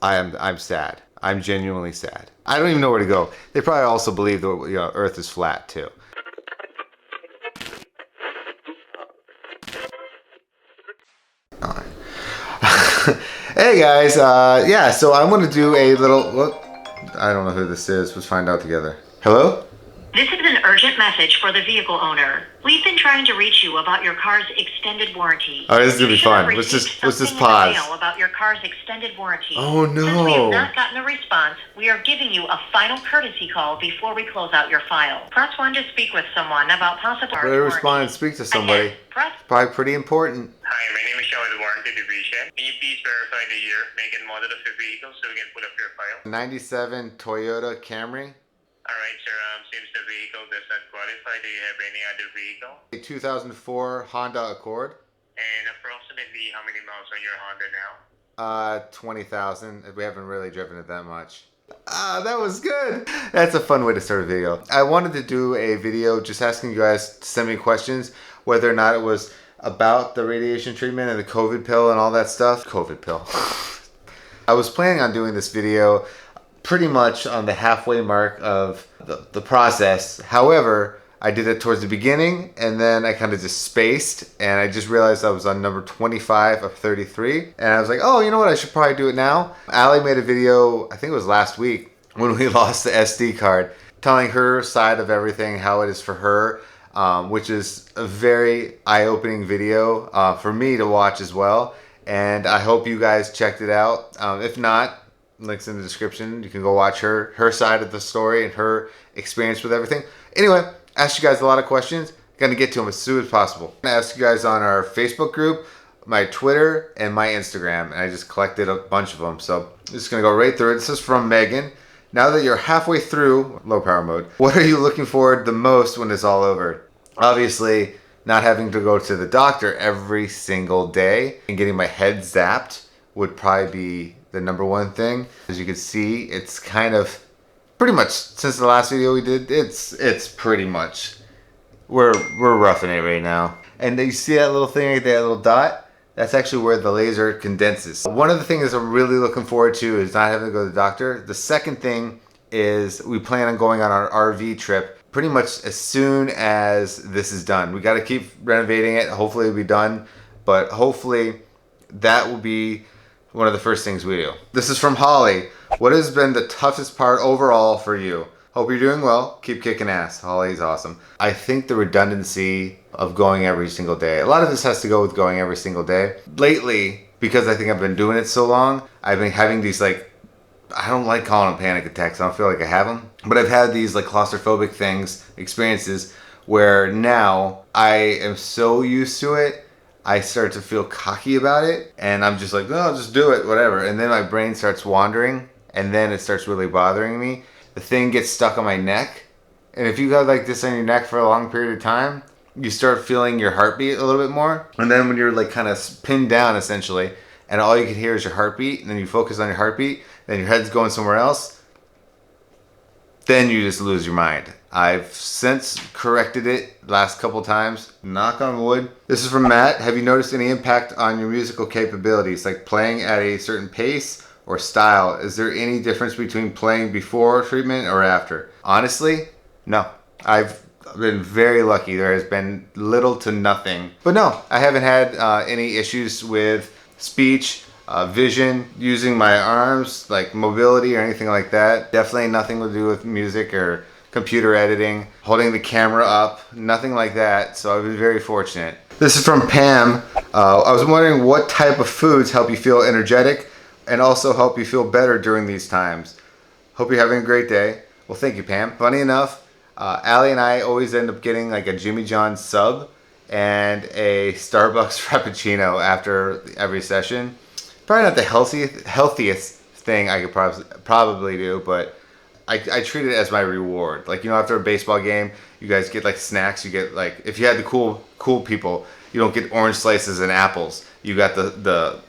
I'm sad. I'm genuinely sad. I don't even know where to go. They probably also believe the Earth is flat too. Hey guys, yeah. So I'm gonna do a little. What? I don't know who this is. Let's find out together. Hello? This is an urgent message for the vehicle owner. We've been trying to reach you about your car's extended warranty. Oh, this is gonna be fun. Let's just pause. About your car's extended warranty. Oh no! Since we have not gotten a response, we are giving you a final courtesy call before we close out your file. Press 1 to speak with someone about possible warranty. Better respond and speak to somebody. Again, press. Probably pretty important. Hi, my name is Sean with the Warranty Division. Can you please verify the year, make, and model of your vehicle so we can pull up your file? 97 Toyota Camry. Alright, sir. Since the vehicle does not qualify, do you have any other vehicle? A 2004 Honda Accord. And approximately how many miles on your Honda now? 20,000. We haven't really driven it that much. That was good. That's a fun way to start a video. I wanted to do a video just asking you guys to send me questions, whether or not it was about the radiation treatment and the COVID pill and all that stuff. COVID pill. I was planning on doing this video pretty much on the halfway mark of the process. However, I did it towards the beginning and then I kind of just spaced and I just realized I was on number 25 of 33 and I was like, oh, you know what, I should probably do it now. Allie made a video, I think it was last week, when we lost the SD card, telling her side of everything, how it is for her, which is a very eye-opening video for me to watch as well. And I hope you guys checked it out. If not, links in the description. You can go watch her side of the story and her experience with everything. Anyway, asked you guys a lot of questions. Gonna get to them as soon as possible. I asked you guys on our Facebook group, my Twitter, and my Instagram, and I just collected a bunch of them. So I'm just gonna go right through it. This is from Megan. Now that you're halfway through low power mode, what are you looking forward the most when it's all over? Obviously, not having to go to the doctor every single day and getting my head zapped would probably be the number one thing. As you can see, it's kind of pretty much since the last video we did, it's pretty much we're roughing it right now. And you see that little thing right there, that little dot? That's actually where the laser condenses. One of the things I'm really looking forward to is not having to go to the doctor. The second thing is we plan on going on our RV trip pretty much as soon as this is done. We got to keep renovating it. Hopefully it'll be done, but hopefully that will be one of the first things we do. This is from Holly. What has been the toughest part overall for you? Hope you're doing well. Keep kicking ass. Holly's awesome. I think the redundancy of going every single day. A lot of this has to go with going every single day. Lately, because I think I've been doing it so long, I've been having these like, I don't like calling them panic attacks. I don't feel like I have them. But I've had these like claustrophobic experiences where now I am so used to it, I start to feel cocky about it, and I'm just like, no, I'll just do it, whatever. And then my brain starts wandering, and then it starts really bothering me. The thing gets stuck on my neck, and if you got like this on your neck for a long period of time, you start feeling your heartbeat a little bit more. And then when you're like kind of pinned down essentially, and all you can hear is your heartbeat, and then you focus on your heartbeat, then your head's going somewhere else, then you just lose your mind. I've since corrected it last couple times, knock on wood. This is from Matt. Have you noticed any impact on your musical capabilities, like playing at a certain pace or style? Is there any difference between playing before treatment or after? Honestly, no. I've been very lucky. There has been little to nothing. But no, I haven't had any issues with speech, vision, using my arms, like mobility or anything like that. Definitely nothing to do with music or computer editing, holding the camera up, nothing like that. So I've been very fortunate. This is from Pam. I was wondering what type of foods help you feel energetic and also help you feel better during these times. Hope you're having a great day. Well, thank you, Pam. Funny enough, Allie and I always end up getting like a Jimmy John's sub and a Starbucks Frappuccino after every session. Probably not the healthiest thing I could probably do, but I treat it as my reward. Like, you know, after a baseball game, you guys get like snacks. You get like, if you had the cool people, you don't get orange slices and apples. You got the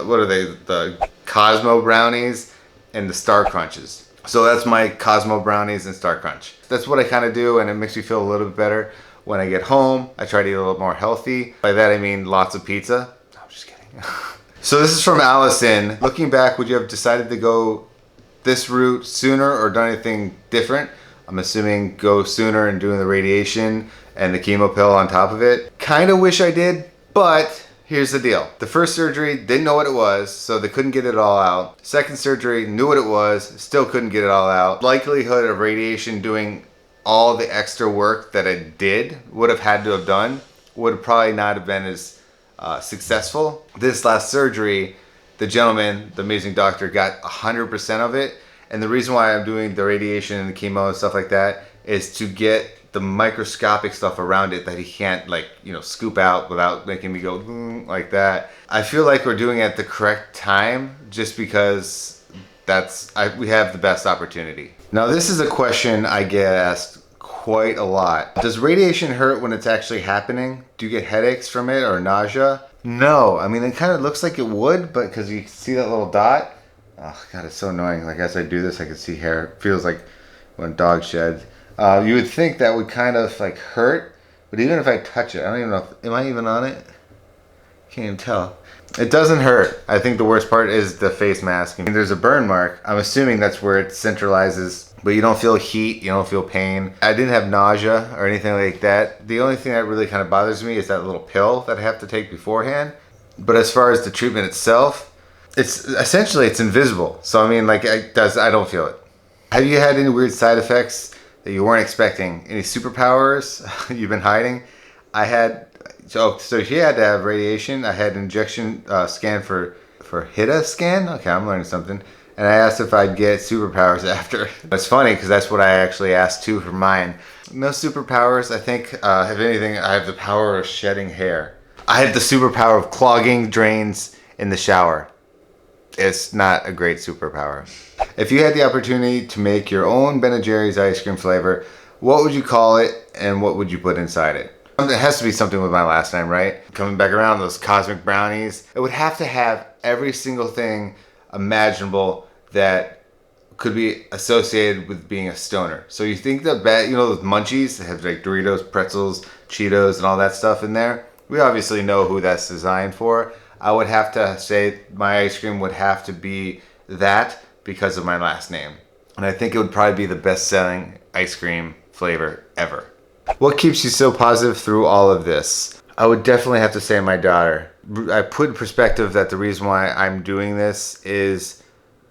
what are they? The Cosmo brownies and the Star Crunches. So that's my Cosmo brownies and Star Crunch. That's what I kind of do, and it makes me feel a little bit better. When I get home, I try to eat a little more healthy. By that I mean lots of pizza. No, I'm just kidding. So this is from Allison. Looking back, would you have decided to go this route sooner or done anything different? I'm assuming go sooner and doing the radiation and the chemo pill on top of it. Kind of wish I did, but here's the deal. The first surgery, didn't know what it was, so they couldn't get it all out. Second surgery, knew what it was, still couldn't get it all out. Likelihood of radiation doing all the extra work that it did, would have had to have done, would probably not have been as successful. This last surgery, the gentleman, the amazing doctor, got 100% of it. And the reason why I'm doing the radiation and the chemo and stuff like that is to get the microscopic stuff around it that he can't, like, you know, scoop out without making me go like that. I feel like we're doing it at the correct time just because we have the best opportunity. Now this is a question I get asked quite a lot. Does radiation hurt when it's actually happening? Do you get headaches from it or nausea? No, I mean, it kind of looks like it would, but because you see that little dot. Oh God, it's so annoying. Like as I do this, I can see hair. It feels like when dog shed. You would think that would kind of like hurt, but even if I touch it, I don't even know am I even on it? Can't even tell. It doesn't hurt. I think the worst part is the face mask. I mean, there's a burn mark. I'm assuming that's where it centralizes, but you don't feel heat, you don't feel pain. I didn't have nausea or anything like that. The only thing that really kind of bothers me is that little pill that I have to take beforehand. But as far as the treatment itself, it's essentially invisible. So I mean, like I don't feel it. Have you had any weird side effects that you weren't expecting? Any superpowers you've been hiding? I had. So she had to have radiation. I had an injection scan for HITA scan. Okay, I'm learning something. And I asked if I'd get superpowers after. It's funny because that's what I actually asked too for mine. No superpowers. I think, if anything, I have the power of shedding hair. I have the superpower of clogging drains in the shower. It's not a great superpower. If you had the opportunity to make your own Ben & Jerry's ice cream flavor, what would you call it and what would you put inside it? It has to be something with my last name, right? Coming back around, those cosmic brownies. It would have to have every single thing imaginable that could be associated with being a stoner. So you think the you know those munchies that have like Doritos, pretzels, Cheetos, and all that stuff in there? We obviously know who that's designed for. I would have to say my ice cream would have to be that because of my last name. And I think it would probably be the best-selling ice cream flavor ever. What keeps you so positive through all of this? I would definitely have to say my daughter. I put in perspective that the reason why I'm doing this is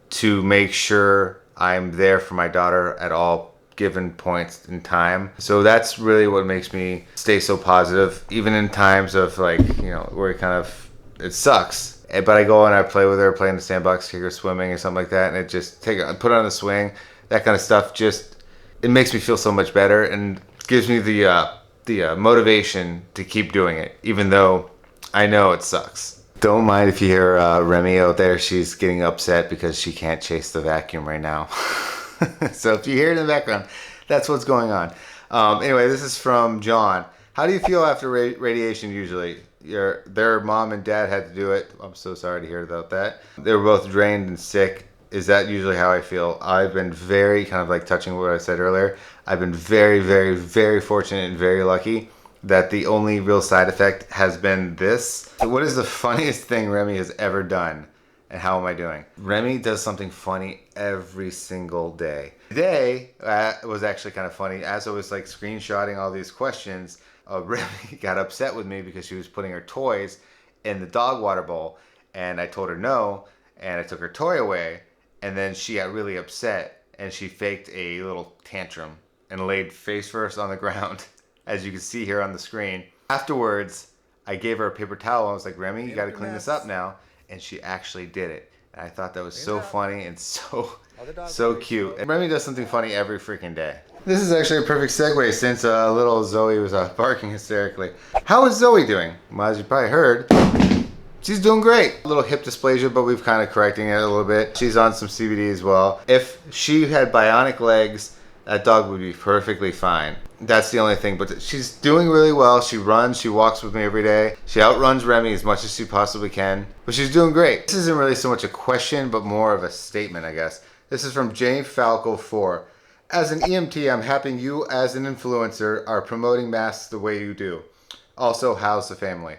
to make sure I'm there for my daughter at all given points in time. So that's really what makes me stay so positive, even in times of like, you know, where it sucks. But I go and I play with her, play in the sandbox, take her swimming or something like that, and it just put her on the swing, that kind of stuff. Just it makes me feel so much better and gives me the motivation to keep doing it, even though I know it sucks. Don't mind if you hear Remy out there. She's getting upset because she can't chase the vacuum right now. So if you hear it in the background, that's what's going on. Anyway, this is from John. How do you feel after radiation usually? Their mom and dad had to do it. I'm so sorry to hear about that. They were both drained and sick. Is that usually how I feel? I've been very, kind of like touching what I said earlier, I've been very, very, very fortunate and very lucky that the only real side effect has been this. What is the funniest thing Remy has ever done? And how am I doing? Remy does something funny every single day. Today was actually kind of funny. As I was like screenshotting all these questions, Remy got upset with me because she was putting her toys in the dog water bowl. And I told her no, and I took her toy away. And then she got really upset and she faked a little tantrum and laid face first on the ground, as you can see here on the screen. Afterwards, I gave her a paper towel. I was like, Remy, you got to clean this up now. And she actually did it. And I thought that was so funny and so cute. And Remy does something funny every freaking day. This is actually a perfect segue since little Zoe was barking hysterically. How is Zoe doing? Well, as you probably heard, she's doing great. A little hip dysplasia, but we've kind of correcting it a little bit. She's on some CBD as well. If she had bionic legs, that dog would be perfectly fine. That's the only thing, but she's doing really well. She runs, she walks with me every day. She outruns Remy as much as she possibly can, but she's doing great. This isn't really so much a question, but more of a statement, I guess. This is from Jane Falco 4. As an EMT, I'm happy you as an influencer are promoting masks the way you do. Also, how's the family?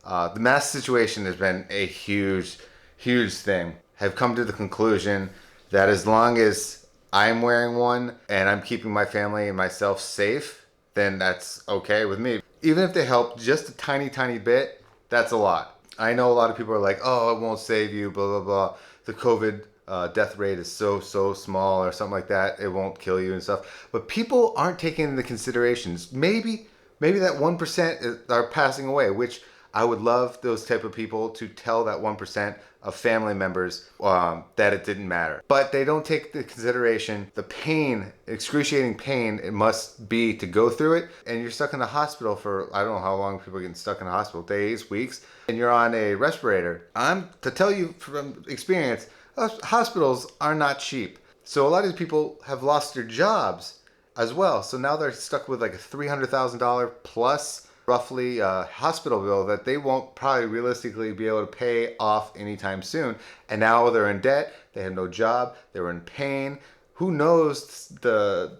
The mask situation has been a huge, huge thing. Have come to the conclusion that as long as I'm wearing one and I'm keeping my family and myself safe, then that's okay with me. Even if they help just a tiny, tiny bit, that's a lot. I know a lot of people are like, oh, it won't save you, blah, blah, blah. The COVID death rate is so small or something like that. It won't kill you and stuff. But people aren't taking into considerations. Maybe that 1% are passing away, which I would love those type of people to tell that 1% of family members that it didn't matter. But they don't take into consideration the pain, excruciating pain it must be to go through it. And you're stuck in the hospital for, I don't know how long people are getting stuck in the hospital, days, weeks, and you're on a respirator. I'm to tell you from experience, hospitals are not cheap. So a lot of these people have lost their jobs as well. So now they're stuck with like a $300,000 plus roughly hospital bill that they won't probably realistically be able to pay off anytime soon. And now they're in debt. They have no job. They're in pain. Who knows the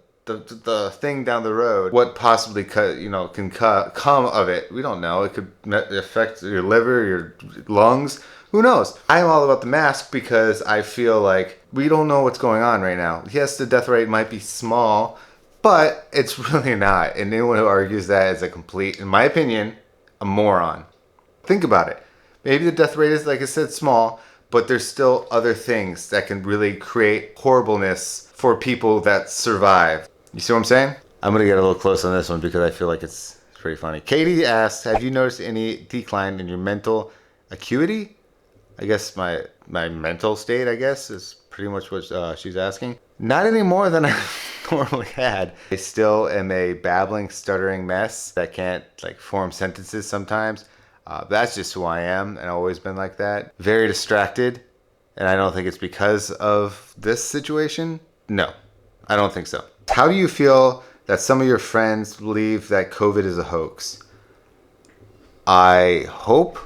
thing down the road, what possibly can come of it. We don't know. It could affect your liver, your lungs. Who knows? I'm all about the mask because I feel like we don't know what's going on right now. Yes, the death rate might be small, but it's really not. And anyone who argues that is a complete, in my opinion, a moron. Think about it. Maybe the death rate is, like I said, small, but there's still other things that can really create horribleness for people that survive. You see what I'm saying? I'm going to get a little close on this one because I feel like it's pretty funny. Katie asks, have you noticed any decline in your mental acuity? I guess my mental state, I guess, is pretty much what she's asking. Not any more than I normally had. I still am a babbling, stuttering mess that can't form sentences sometimes. That's just who I am, and I've always been like that. Very distracted, and I don't think it's because of this situation. No, I don't think so. How do you feel that some of your friends believe that COVID is a hoax? I hope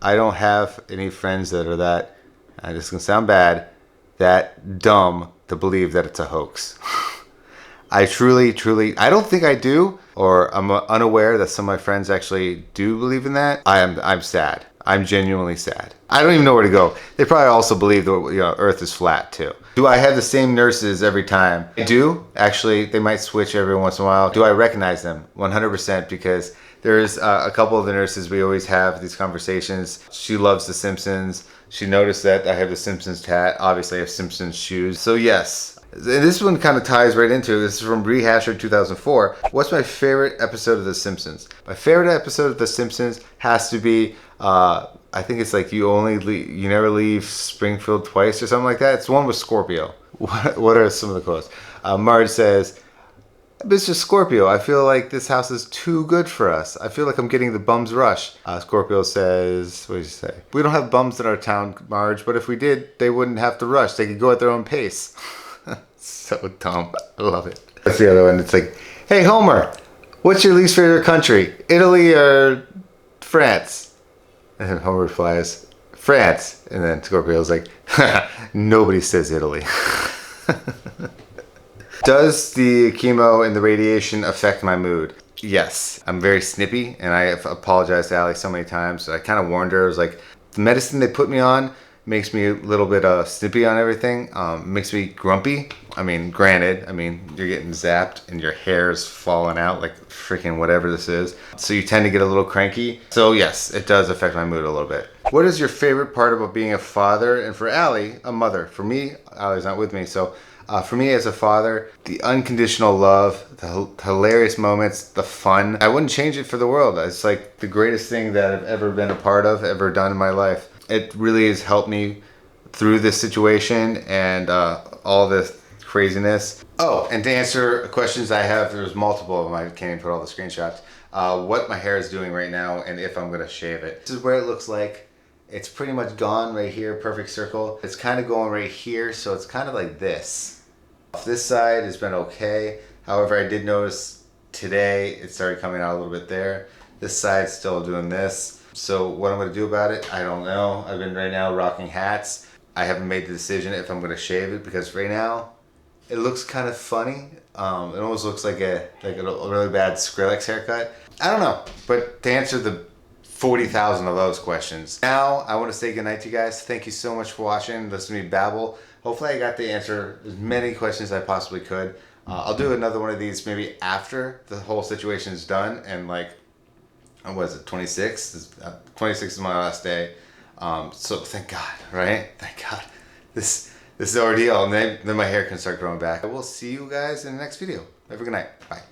I don't have any friends that are that, and this is going to sound bad, that dumb to believe that it's a hoax. I truly, I don't think I do, or I'm unaware that some of my friends actually do believe in that. I'm sad. I'm genuinely sad. I don't even know where to go. They probably also believe the Earth is flat too. Do I have the same nurses every time? I do. Actually, they might switch every once in a while. Do I recognize them? 100%, because there's a couple of the nurses we always have these conversations. She loves the Simpsons. She noticed that I have the Simpsons tat. Obviously, I have Simpsons shoes. So yes. This one kind of ties right into, this is from Rehasher 2004. What's my favorite episode of The Simpsons? My favorite episode of The Simpsons has to be, I think it's like you never leave Springfield twice or something like that. It's the one with Scorpio. What are some of the quotes? Marge says, Mr. Scorpio, I feel like this house is too good for us. I feel like I'm getting the bum's rush. Scorpio says, what did he say? We don't have bums in our town, Marge, but if we did, they wouldn't have to rush. They could go at their own pace. So dumb. I love it. That's the other one. It's like, hey, Homer, what's your least favorite country? Italy or France? And then Homer replies, France. And then Scorpio's like, nobody says Italy. Does the chemo and the radiation affect my mood? Yes. I'm very snippy, and I have apologized to Allie so many times. I kind of warned her. I was like, the medicine they put me on makes me a little bit snippy on everything. Makes me grumpy. I mean, granted, you're getting zapped and your hair's falling out like freaking whatever this is. So you tend to get a little cranky. So yes, it does affect my mood a little bit. What is your favorite part about being a father? And for Allie, a mother. For me, Allie's not with me, so for me as a father, the unconditional love, the hilarious moments, the fun. I wouldn't change it for the world. It's like the greatest thing that I've ever been a part of, ever done in my life. It really has helped me through this situation and all this craziness. Oh, and to answer questions I have, there's multiple of them. I can't even put all the screenshots. What my hair is doing right now and if I'm gonna shave it. This is where it looks like. It's pretty much gone right here, perfect circle. It's kind of going right here, so it's kind of like this. This side has been okay. However, I did notice today it started coming out a little bit there. This side's still doing this. So what I'm gonna do about it, I don't know. I've been right now rocking hats. I haven't made the decision if I'm gonna shave it because right now it looks kind of funny. It almost looks like a really bad Skrillex haircut. I don't know, but to answer the 40,000 of those questions. Now, I want to say goodnight to you guys. Thank you so much for watching, listening to me babble. Hopefully I got to answer as many questions as I possibly could. I'll do another one of these maybe after the whole situation is done, and like, what was it, 26? 26 is my last day. So thank God, right? Thank God. This is the ordeal, and then my hair can start growing back. I will see you guys in the next video. Have a good night. Bye.